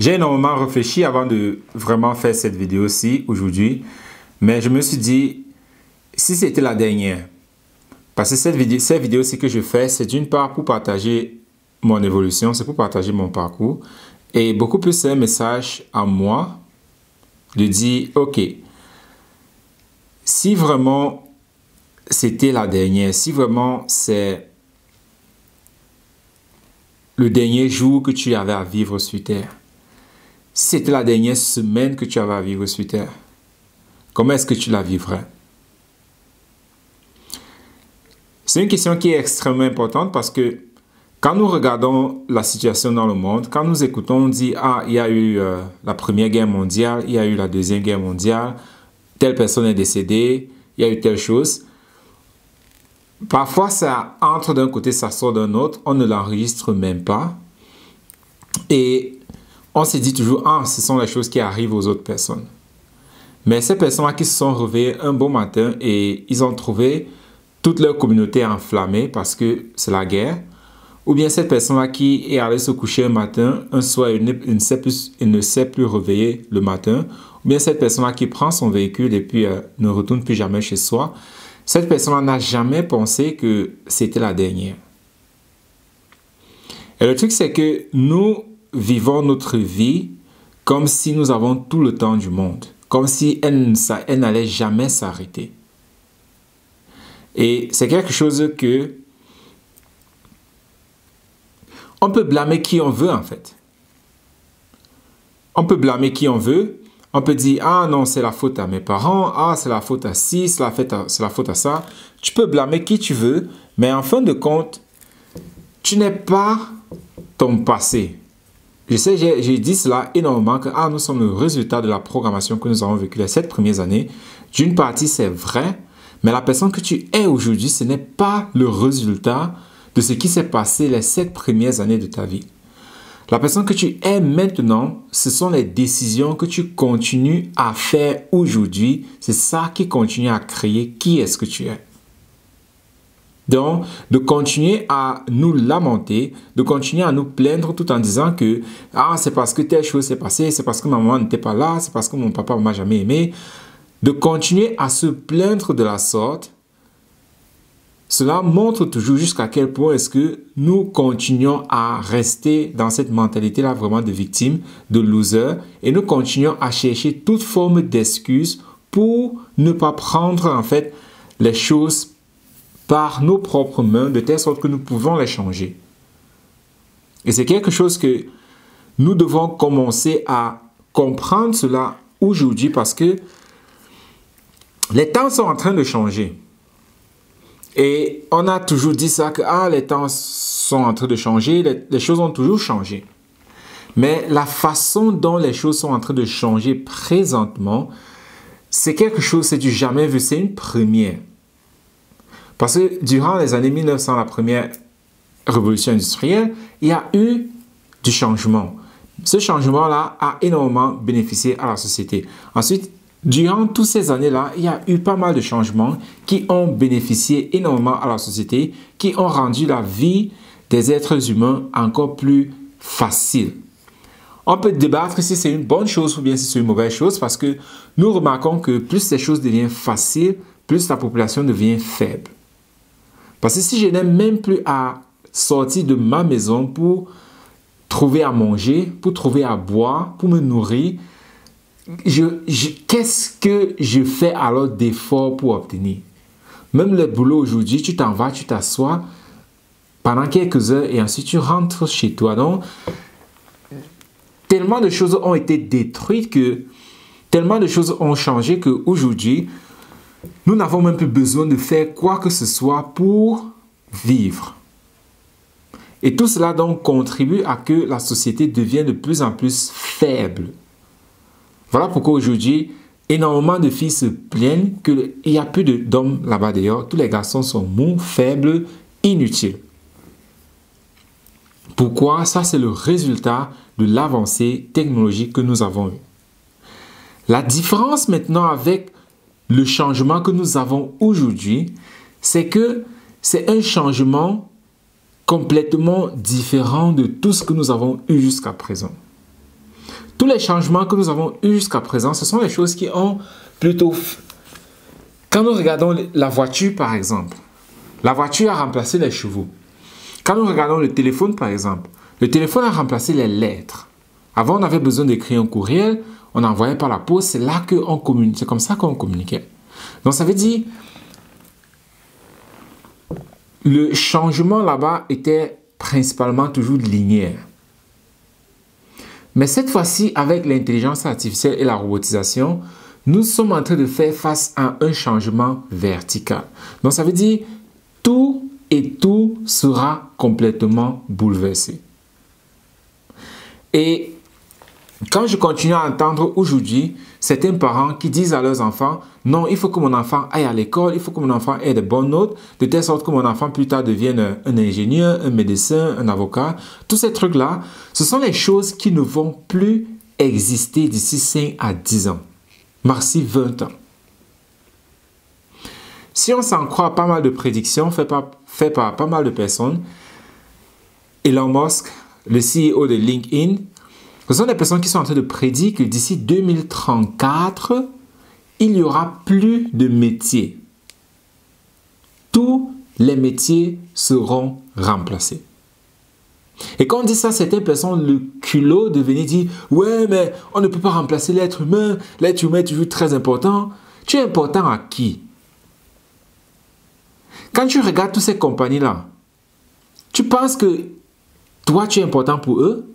J'ai énormément réfléchi avant de vraiment faire cette vidéo-ci aujourd'hui, mais je me suis dit, si c'était la dernière, parce que cette vidéo-ci que je fais, c'est d'une part pour partager mon évolution, c'est pour partager mon parcours, et beaucoup plus c'est un message à moi de dire, ok, si vraiment c'était la dernière, si vraiment c'est le dernier jour que tu avais à vivre sur Terre, si c'était la dernière semaine que tu avais à vivre sur Terre, comment est-ce que tu la vivrais? C'est une question qui est extrêmement importante parce que quand nous regardons la situation dans le monde, quand nous écoutons, on dit « Ah, il y a eu la Première Guerre mondiale, il y a eu la Deuxième Guerre mondiale, telle personne est décédée, il y a eu telle chose. » Parfois, ça entre d'un côté, ça sort d'un autre, on ne l'enregistre même pas. Et on se dit toujours « Ah, ce sont les choses qui arrivent aux autres personnes. » Mais ces personnes-là qui se sont réveillées un beau matin et ils ont trouvé toute leur communauté enflammée parce que c'est la guerre, ou bien cette personne-là qui est allée se coucher un matin, un soir, il ne s'est plus réveillé le matin, ou bien cette personne-là qui prend son véhicule et puis ne retourne plus jamais chez soi, cette personne-là n'a jamais pensé que c'était la dernière. Et le truc, c'est que nous vivons notre vie comme si nous avons tout le temps du monde, comme si elle n'allait jamais s'arrêter. Et c'est quelque chose que on peut blâmer qui on veut en fait. On peut blâmer qui on veut. On peut dire, ah non, c'est la faute à mes parents, ah c'est la faute à ci, c'est la faute à ça. Tu peux blâmer qui tu veux, mais en fin de compte, tu n'es pas ton passé. Je sais, j'ai dit cela énormément, que nous sommes le résultat de la programmation que nous avons vécue les 7 premières années. D'une partie, c'est vrai, mais la personne que tu es aujourd'hui, ce n'est pas le résultat de ce qui s'est passé les 7 premières années de ta vie. La personne que tu es maintenant, ce sont les décisions que tu continues à faire aujourd'hui. C'est ça qui continue à créer qui est-ce que tu es. Donc, de continuer à nous lamenter, de continuer à nous plaindre tout en disant que « c'est parce que telle chose s'est passée, c'est parce que ma maman n'était pas là, c'est parce que mon papa ne m'a jamais aimé. » De continuer à se plaindre de la sorte, cela montre toujours jusqu'à quel point est-ce que nous continuons à rester dans cette mentalité-là vraiment de victime, de loser, et nous continuons à chercher toute forme d'excuse pour ne pas prendre en fait les choses par nos propres mains, de telle sorte que nous pouvons les changer. Et c'est quelque chose que nous devons commencer à comprendre cela aujourd'hui parce que les temps sont en train de changer. Et on a toujours dit ça que les temps sont en train de changer, les choses ont toujours changé. Mais la façon dont les choses sont en train de changer présentement, c'est quelque chose, c'est du jamais vu, c'est une première. Parce que durant les années 1900, la première révolution industrielle, il y a eu du changement. Ce changement-là a énormément bénéficié à la société. Ensuite, durant toutes ces années-là, il y a eu pas mal de changements qui ont bénéficié énormément à la société, qui ont rendu la vie des êtres humains encore plus facile. On peut débattre si c'est une bonne chose ou bien si c'est une mauvaise chose parce que nous remarquons que plus les choses deviennent faciles, plus la population devient faible. Parce que si je n'ai même plus à sortir de ma maison pour trouver à manger, pour trouver à boire, pour me nourrir, qu'est-ce que je fais alors d'efforts pour obtenir? Même le boulot aujourd'hui, tu t'en vas, tu t'assois pendant quelques heures et ensuite tu rentres chez toi. Donc, tellement de choses ont été détruites tellement de choses ont changé qu'aujourd'hui, nous n'avons même plus besoin de faire quoi que ce soit pour vivre. Et tout cela donc contribue à que la société devienne de plus en plus faible. Voilà pourquoi aujourd'hui, énormément de filles se plaignent qu'il n'y a plus d'hommes là-bas d'ailleurs. Tous les garçons sont mous, faibles, inutiles. Pourquoi? Ça, c'est le résultat de l'avancée technologique que nous avons eue. La différence maintenant avec le changement que nous avons aujourd'hui, c'est que c'est un changement complètement différent de tout ce que nous avons eu jusqu'à présent. tous les changements que nous avons eus jusqu'à présent, ce sont les choses qui ont plutôt... Quand nous regardons la voiture, par exemple, la voiture a remplacé les chevaux. Quand nous regardons le téléphone, par exemple, le téléphone a remplacé les lettres. Avant, on avait besoin d'écrire un courriel, on envoyait par la poste, c'est là qu'on communique, c'est comme ça qu'on communiquait. Donc, ça veut dire, le changement là-bas était principalement toujours linéaire. Mais cette fois-ci, avec l'intelligence artificielle et la robotisation, nous sommes en train de faire face à un changement vertical. Donc, ça veut dire tout et tout sera complètement bouleversé. Et quand je continue à entendre aujourd'hui certains parents qui disent à leurs enfants, non, il faut que mon enfant aille à l'école, il faut que mon enfant ait de bonnes notes, de telle sorte que mon enfant plus tard devienne un ingénieur, un médecin, un avocat. Tous ces trucs-là, ce sont les choses qui ne vont plus exister d'ici 5 à 10 ans. Merci 20 ans. Si on s'en croit pas mal de prédictions faites par pas mal de personnes, Elon Musk, le CEO de LinkedIn, ce sont des personnes qui sont en train de prédire que d'ici 2034, il n'y aura plus de métiers. Tous les métiers seront remplacés. Et quand on dit ça, certaines personnes ont le culot de venir dire « Ouais, mais on ne peut pas remplacer l'être humain. L'être humain est toujours très important. » Tu es important à qui? Quand tu regardes toutes ces compagnies-là, tu penses que toi, tu es important pour eux?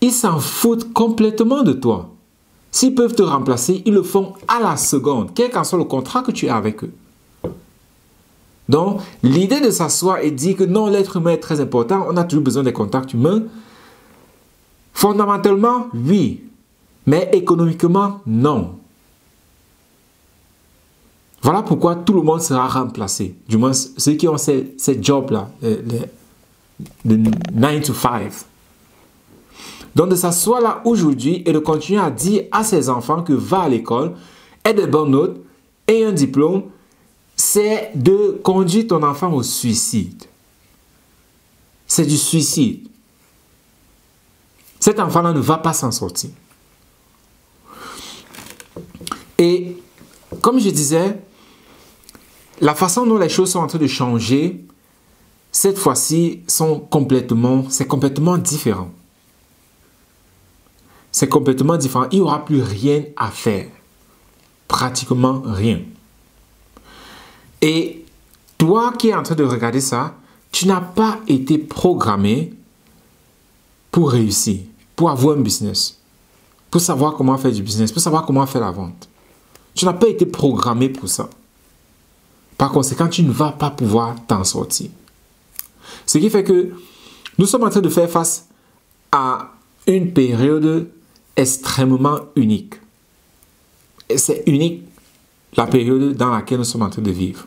Ils s'en foutent complètement de toi. S'ils peuvent te remplacer, ils le font à la seconde, quel qu'en soit le contrat que tu as avec eux. Donc, l'idée de s'asseoir et dire que non, l'être humain est très important, on a toujours besoin des contacts humains, fondamentalement, oui, mais économiquement, non. Voilà pourquoi tout le monde sera remplacé, du moins ceux qui ont ces jobs-là, de 9 to 5. Donc, de s'asseoir là aujourd'hui et de continuer à dire à ses enfants que va à l'école, aie de bonnes notes, ait un diplôme, c'est de conduire ton enfant au suicide. C'est du suicide. Cet enfant-là ne va pas s'en sortir. Et comme je disais, la façon dont les choses sont en train de changer, cette fois-ci, c'est complètement différent. C'est complètement différent. Il n'y aura plus rien à faire. Pratiquement rien. Et toi qui es en train de regarder ça, tu n'as pas été programmé pour réussir, pour avoir un business, pour savoir comment faire du business, pour savoir comment faire la vente. Tu n'as pas été programmé pour ça. Par conséquent, tu ne vas pas pouvoir t'en sortir. Ce qui fait que nous sommes en train de faire face à une période extrêmement unique. Et c'est unique la période dans laquelle nous sommes en train de vivre.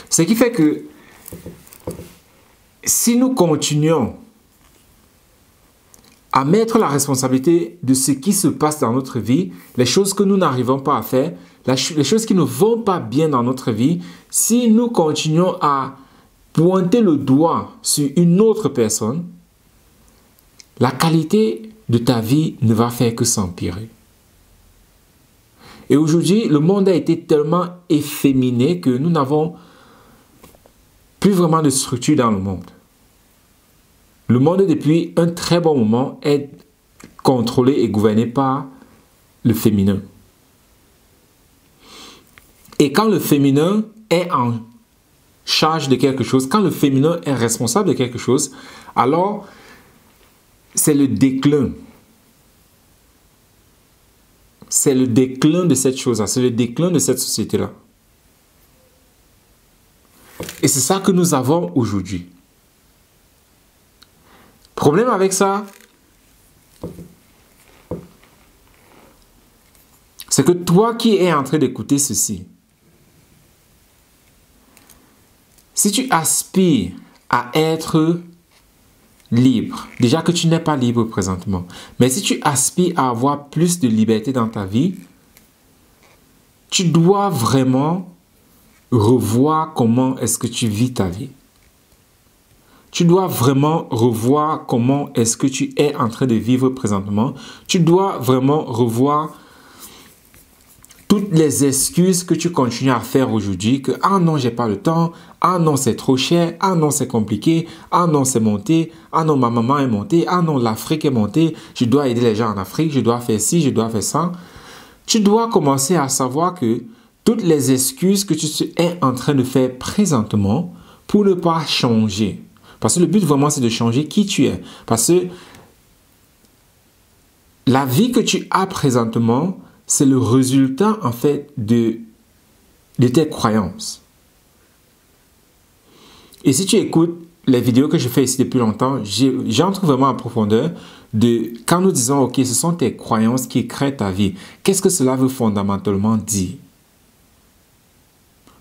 Ce qui fait que si nous continuons à mettre la responsabilité de ce qui se passe dans notre vie, les choses que nous n'arrivons pas à faire, les choses qui ne vont pas bien dans notre vie, si nous continuons à pointer le doigt sur une autre personne, la qualité de ta vie ne va faire que s'empirer. Et aujourd'hui, le monde a été tellement efféminé que nous n'avons plus vraiment de structure dans le monde. Le monde, depuis un très bon moment, est contrôlé et gouverné par le féminin. Et quand le féminin est en charge de quelque chose, quand le féminin est responsable de quelque chose, alors c'est le déclin. C'est le déclin de cette chose-là, c'est le déclin de cette société-là. Et c'est ça que nous avons aujourd'hui. Problème avec ça, c'est que toi qui es en train d'écouter ceci, si tu aspires à être libre, déjà que tu n'es pas libre présentement, mais si tu aspires à avoir plus de liberté dans ta vie, tu dois vraiment revoir comment est-ce que tu vis ta vie. tu dois vraiment revoir comment est-ce que tu es en train de vivre présentement. Tu dois vraiment revoir toutes les excuses que tu continues à faire aujourd'hui, que « Ah non, j'ai pas le temps. Ah non, c'est trop cher. Ah non, c'est compliqué. Ah non, c'est monté. Ah non, ma maman est montée. Ah non, l'Afrique est montée. Je dois aider les gens en Afrique. Je dois faire ci, je dois faire ça. » Tu dois commencer à savoir que toutes les excuses que tu es en train de faire présentement pour ne pas changer. Parce que le but vraiment, c'est de changer qui tu es. Parce que la vie que tu as présentement, c'est le résultat, en fait, de tes croyances. Et si tu écoutes les vidéos que je fais ici depuis longtemps, j'entre vraiment en profondeur de quand nous disons, OK, ce sont tes croyances qui créent ta vie. Qu'est-ce que cela veut fondamentalement dire?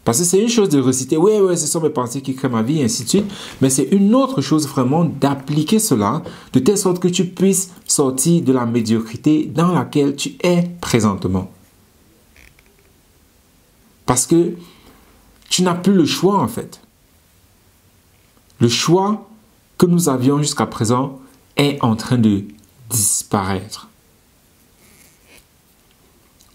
Parce que c'est une chose de reciter, oui, ce sont mes pensées qui créent ma vie, et ainsi de suite. Mais c'est une autre chose vraiment d'appliquer cela de telle sorte que tu puisses sortir de la médiocrité dans laquelle tu es présentement. Parce que tu n'as plus le choix en fait. Le choix que nous avions jusqu'à présent est en train de disparaître.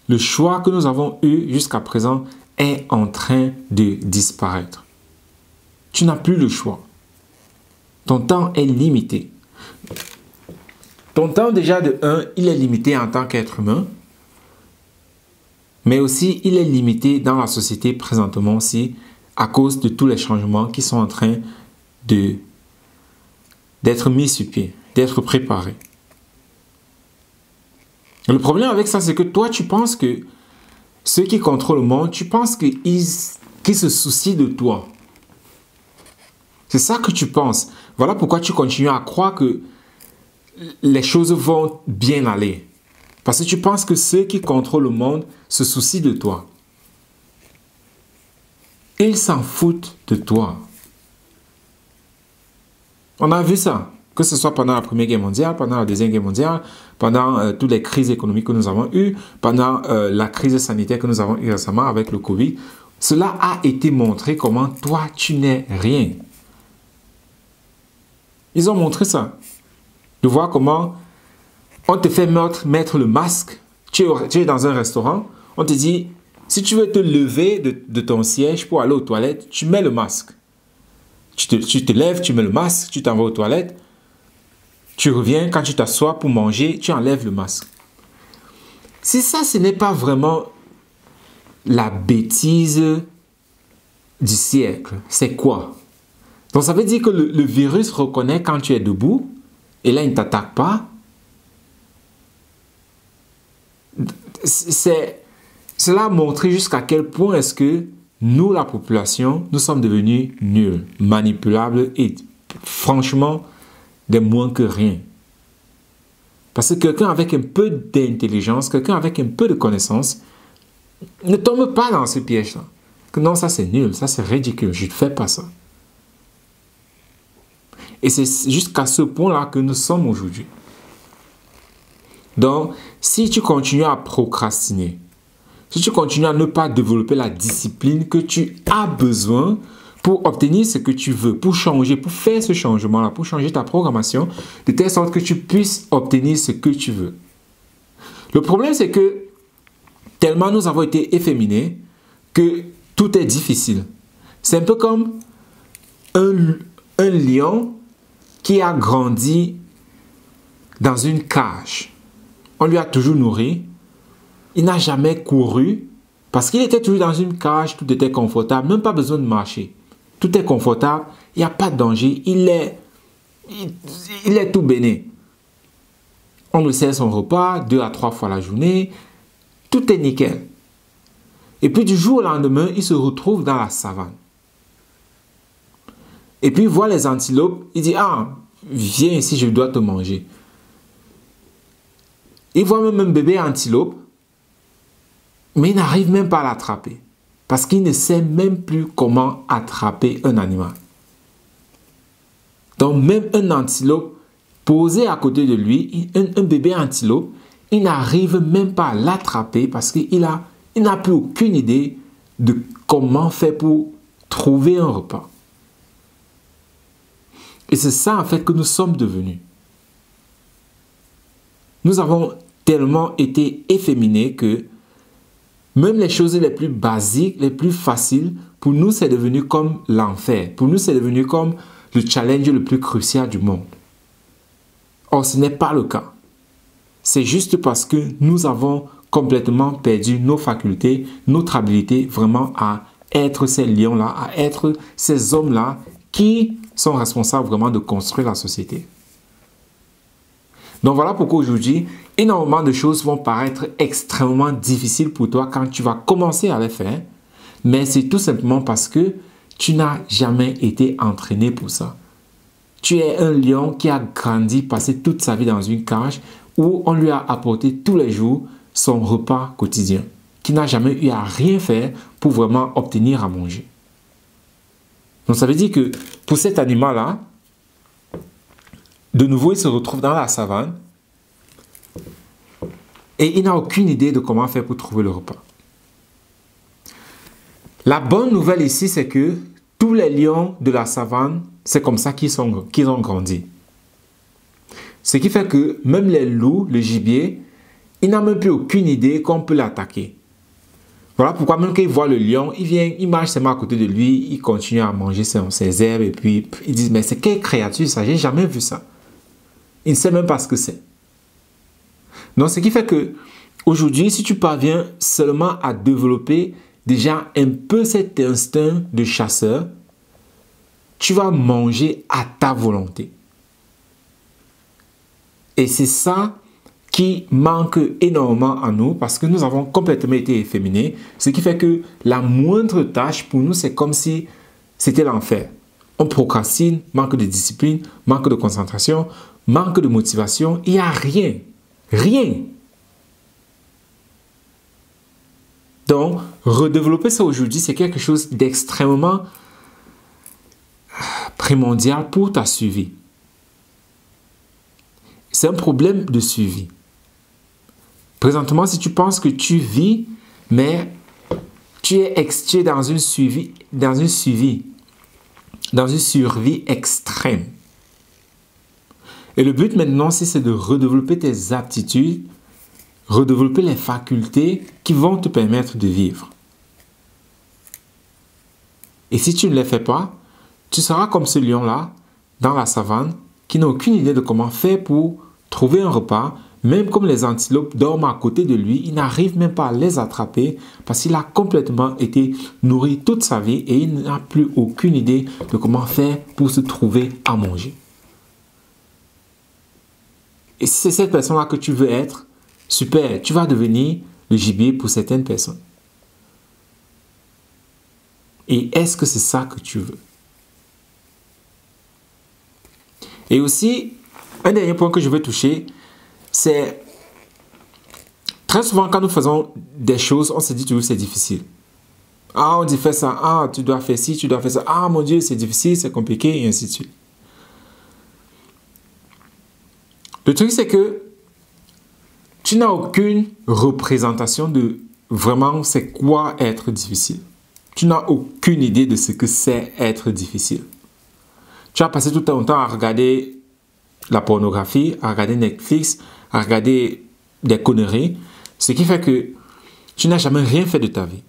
Le choix que nous avons eu jusqu'à présent est en train de disparaître. Tu n'as plus le choix. Ton temps est limité. Ton temps déjà de 1, il est limité en tant qu'être humain, mais aussi il est limité dans la société présentement aussi à cause de tous les changements qui sont en train d'être mis sur pied, d'être préparés. Le problème avec ça, c'est que toi, tu penses que ceux qui contrôlent le monde, tu penses qu'ils se soucient de toi. C'est ça que tu penses. Voilà pourquoi tu continues à croire que les choses vont bien aller. Parce que tu penses que ceux qui contrôlent le monde se soucient de toi. Ils s'en foutent de toi. On a vu ça. Que ce soit pendant la Première Guerre mondiale, pendant la Deuxième Guerre mondiale, pendant toutes les crises économiques que nous avons eues, pendant la crise sanitaire que nous avons eue récemment avec le Covid, cela a été montré comment toi, tu n'es rien. Ils ont montré ça. De voir comment on te fait mettre le masque. Tu es dans un restaurant, on te dit, si tu veux te lever de ton siège pour aller aux toilettes, tu mets le masque. Tu te lèves, tu mets le masque, tu t'en vas aux toilettes. Tu reviens, quand tu t'assois pour manger, tu enlèves le masque. Si ça, ce n'est pas vraiment la bêtise du siècle, c'est quoi? Donc, ça veut dire que le virus reconnaît quand tu es debout, et là, il ne t'attaque pas. Cela a montré jusqu'à quel point est-ce que nous, la population, nous sommes devenus nuls, manipulables et franchement, des moins que rien. Parce que quelqu'un avec un peu d'intelligence, quelqu'un avec un peu de connaissance, ne tombe pas dans ce piège-là. Non, ça c'est nul, ça c'est ridicule, je ne fais pas ça. Et c'est jusqu'à ce point-là que nous sommes aujourd'hui. Donc, si tu continues à procrastiner, si tu continues à ne pas développer la discipline que tu as besoin pour obtenir ce que tu veux, pour changer, pour faire ce changement-là, pour changer ta programmation, de telle sorte que tu puisses obtenir ce que tu veux. Le problème, c'est que tellement nous avons été efféminés que tout est difficile. C'est un peu comme un lion qui a grandi dans une cage. On lui a toujours nourri. Il n'a jamais couru parce qu'il était toujours dans une cage, tout était confortable, même pas besoin de marcher. Tout est confortable, il n'y a pas de danger, il est tout béné. On lui sert son repas 2 à 3 fois la journée, tout est nickel. Et puis du jour au lendemain, il se retrouve dans la savane. Et puis il voit les antilopes, il dit « Ah, viens ici, je dois te manger. » Il voit même un bébé antilope, mais il n'arrive même pas à l'attraper. Parce qu'il ne sait même plus comment attraper un animal. Donc même un antilope posé à côté de lui, un bébé antilope, il n'arrive même pas à l'attraper parce qu'il n'a plus aucune idée de comment faire pour trouver un repas. Et c'est ça en fait que nous sommes devenus. Nous avons tellement été efféminés que même les choses les plus basiques, les plus faciles, pour nous c'est devenu comme l'enfer. Pour nous c'est devenu comme le challenge le plus crucial du monde. Or ce n'est pas le cas. C'est juste parce que nous avons complètement perdu nos facultés, notre habilité vraiment à être ces lions-là, à être ces hommes-là qui sont responsables vraiment de construire la société. Donc voilà pourquoi aujourd'hui, énormément de choses vont paraître extrêmement difficiles pour toi quand tu vas commencer à les faire, mais c'est tout simplement parce que tu n'as jamais été entraîné pour ça. Tu es un lion qui a grandi, passé toute sa vie dans une cage où on lui a apporté tous les jours son repas quotidien, qui n'a jamais eu à rien faire pour vraiment obtenir à manger. Donc ça veut dire que pour cet animal-là, de nouveau il se retrouve dans la savane et il n'a aucune idée de comment faire pour trouver le repas. La bonne nouvelle ici, c'est que tous les lions de la savane, c'est comme ça qu'ils ont grandi. Ce qui fait que même les loups, le gibier, il n'a même plus aucune idée qu'on peut l'attaquer. Voilà pourquoi même quand il voit le lion, il vient, il marche seulement à côté de lui, il continue à manger ses herbes et puis il dit mais c'est quelle créature ça? J'ai jamais vu ça. Il ne sait même pas ce que c'est. Donc ce qui fait que aujourd'hui, si tu parviens seulement à développer déjà un peu cet instinct de chasseur, tu vas manger à ta volonté. Et c'est ça qui manque énormément à nous parce que nous avons complètement été efféminés. Ce qui fait que la moindre tâche pour nous, c'est comme si c'était l'enfer. On procrastine, manque de discipline, manque de concentration, manque de motivation. Il n'y a rien. Rien. Donc, redévelopper ça aujourd'hui, c'est quelque chose d'extrêmement primordial pour ta survie. C'est un problème de suivi. Présentement, si tu penses que tu vis, mais tu es dans une survie extrême. Et le but maintenant, c'est de redévelopper tes aptitudes, redévelopper les facultés qui vont te permettre de vivre. Et si tu ne les fais pas, tu seras comme ce lion-là, dans la savane, qui n'a aucune idée de comment faire pour trouver un repas. Même comme les antilopes dorment à côté de lui, il n'arrive même pas à les attraper parce qu'il a complètement été nourri toute sa vie et il n'a plus aucune idée de comment faire pour se trouver à manger. Et si c'est cette personne-là que tu veux être, super, tu vas devenir le gibier pour certaines personnes. Et est-ce que c'est ça que tu veux? Et aussi, un dernier point que je veux toucher, c'est très souvent quand nous faisons des choses, on se dit toujours c'est difficile. Ah, on dit fais ça, ah, tu dois faire ci, tu dois faire ça, ah mon Dieu, c'est difficile, c'est compliqué, et ainsi de suite. Le truc, c'est que tu n'as aucune représentation de vraiment c'est quoi être difficile. Tu n'as aucune idée de ce que c'est être difficile. Tu as passé tout ton temps à regarder la pornographie, à regarder Netflix, à regarder des conneries, ce qui fait que tu n'as jamais rien fait de ta vie.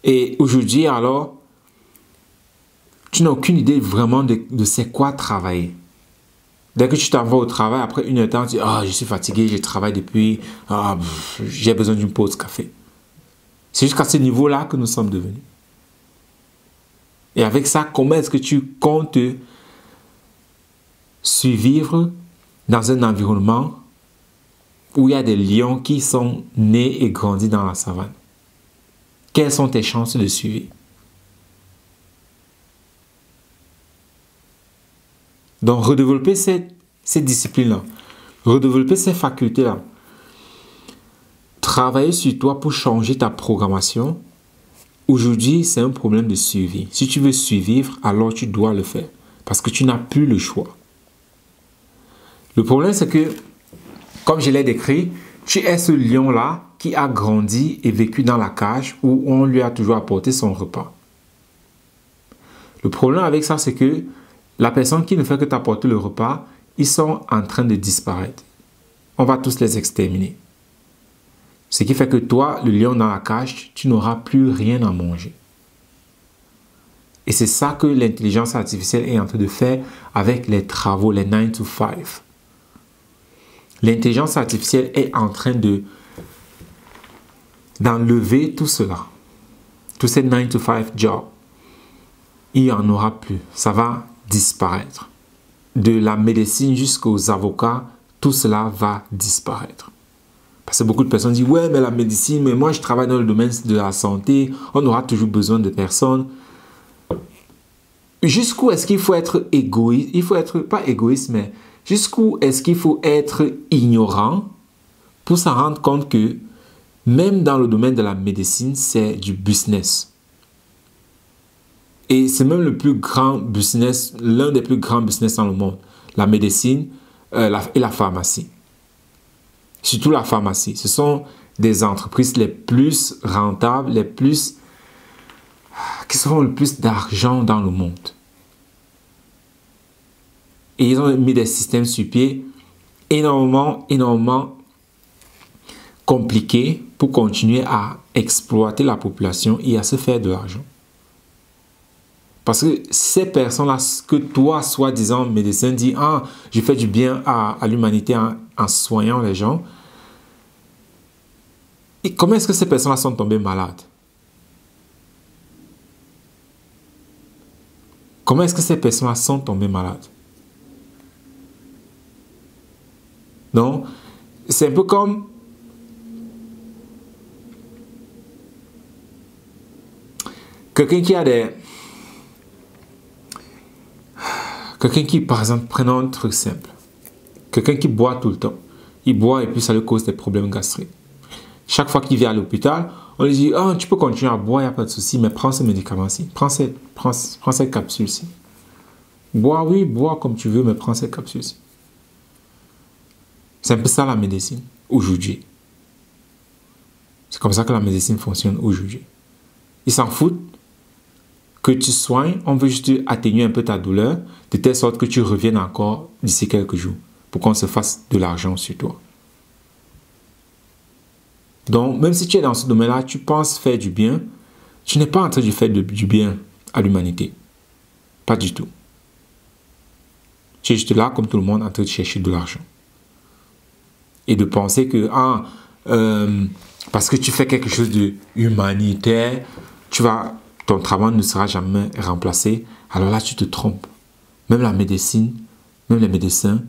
Et aujourd'hui, alors, tu n'as aucune idée vraiment de c'est quoi travailler. Dès que tu t'en vas au travail, après une heure de temps, tu dis « Ah, je suis fatigué, je travaille depuis, j'ai besoin d'une pause café. » C'est jusqu'à ce niveau-là que nous sommes devenus. Et avec ça, comment est-ce que tu comptes survivre dans un environnement où il y a des lions qui sont nés et grandis dans la savane? Quelles sont tes chances de survie? Donc, redévelopper ces disciplines-là, redévelopper ces facultés-là, travailler sur toi pour changer ta programmation. Aujourd'hui, c'est un problème de survie. Si tu veux survivre, alors tu dois le faire parce que tu n'as plus le choix. Le problème, c'est que, comme je l'ai décrit, tu es ce lion-là qui a grandi et vécu dans la cage où on lui a toujours apporté son repas. Le problème avec ça, c'est que la personne qui ne fait que t'apporter le repas, ils sont en train de disparaître. On va tous les exterminer. Ce qui fait que toi, le lion dans la cage, tu n'auras plus rien à manger. Et c'est ça que l'intelligence artificielle est en train de faire avec les travaux, les 9 to 5. L'intelligence artificielle est en train d'enlever tout cela. Tous ces 9 to 5 jobs. Il n'y en aura plus. Ça va disparaître. De la médecine jusqu'aux avocats, tout cela va disparaître. Parce que beaucoup de personnes disent, ouais, mais la médecine, mais moi je travaille dans le domaine de la santé, on aura toujours besoin de personnes. Jusqu'où est-ce qu'il faut être égoïste? Il faut être, pas égoïste, mais jusqu'où est-ce qu'il faut être ignorant pour s'en rendre compte que même dans le domaine de la médecine, c'est du business. Et c'est même le plus grand business, l'un des plus grands business dans le monde. La médecine et la pharmacie. Surtout la pharmacie. Ce sont des entreprises les plus rentables, qui font le plus d'argent dans le monde. Et ils ont mis des systèmes sur pied énormément compliqués pour continuer à exploiter la population et à se faire de l'argent. Parce que ces personnes-là, que toi, soi-disant médecin, dis, ah, je fais du bien à l'humanité en soignant les gens. Et comment est-ce que ces personnes-là sont tombées malades? Comment est-ce que ces personnes-là sont tombées malades? Donc, c'est un peu comme quelqu'un qui a quelqu'un qui, par exemple, prenons un truc simple. Quelqu'un qui boit tout le temps. Il boit et puis ça lui cause des problèmes gastriques. Chaque fois qu'il vient à l'hôpital, on lui dit, oh, tu peux continuer à boire, il n'y a pas de souci, mais prends ce médicament-ci. Prends cette capsule-ci. Bois, oui, bois comme tu veux, mais prends cette capsule-ci. C'est un peu ça la médecine, aujourd'hui. C'est comme ça que la médecine fonctionne aujourd'hui. Ils s'en foutent que tu soignes, on veut juste atténuer un peu ta douleur, de telle sorte que tu reviennes encore d'ici quelques jours, pour qu'on se fasse de l'argent sur toi. Donc, même si tu es dans ce domaine-là, tu penses faire du bien, tu n'es pas en train de faire du bien à l'humanité. Pas du tout. Tu es juste là, comme tout le monde, en train de chercher de l'argent. Et de penser que, parce que tu fais quelque chose de humanitaire, ton travail ne sera jamais remplacé. Alors là, tu te trompes. Même la médecine, même les médecins,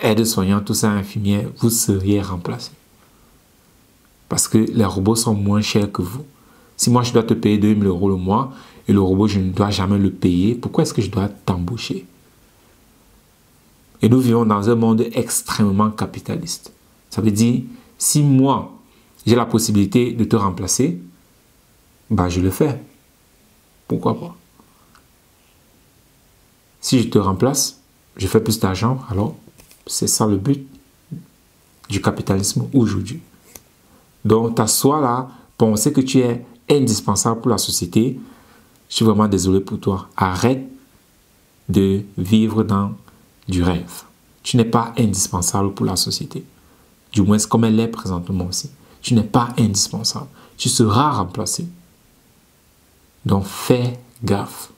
aides-soignants, tout ça, infirmières, vous seriez remplacés. Parce que les robots sont moins chers que vous. Si moi, je dois te payer 2 000 € le mois, et le robot, je ne dois jamais le payer, pourquoi est-ce que je dois t'embaucher? Et nous vivons dans un monde extrêmement capitaliste. Ça veut dire, si moi, j'ai la possibilité de te remplacer, bah, je le fais. Pourquoi pas? Si je te remplace, je fais plus d'argent, alors c'est ça le but du capitalisme aujourd'hui. Donc, t'assois là, penser que tu es indispensable pour la société, je suis vraiment désolé pour toi. Arrête de vivre dans du rêve. Tu n'es pas indispensable pour la société. Du moins, comme elle est présentement aussi. Tu n'es pas indispensable. Tu seras remplacé. Donc, fais gaffe.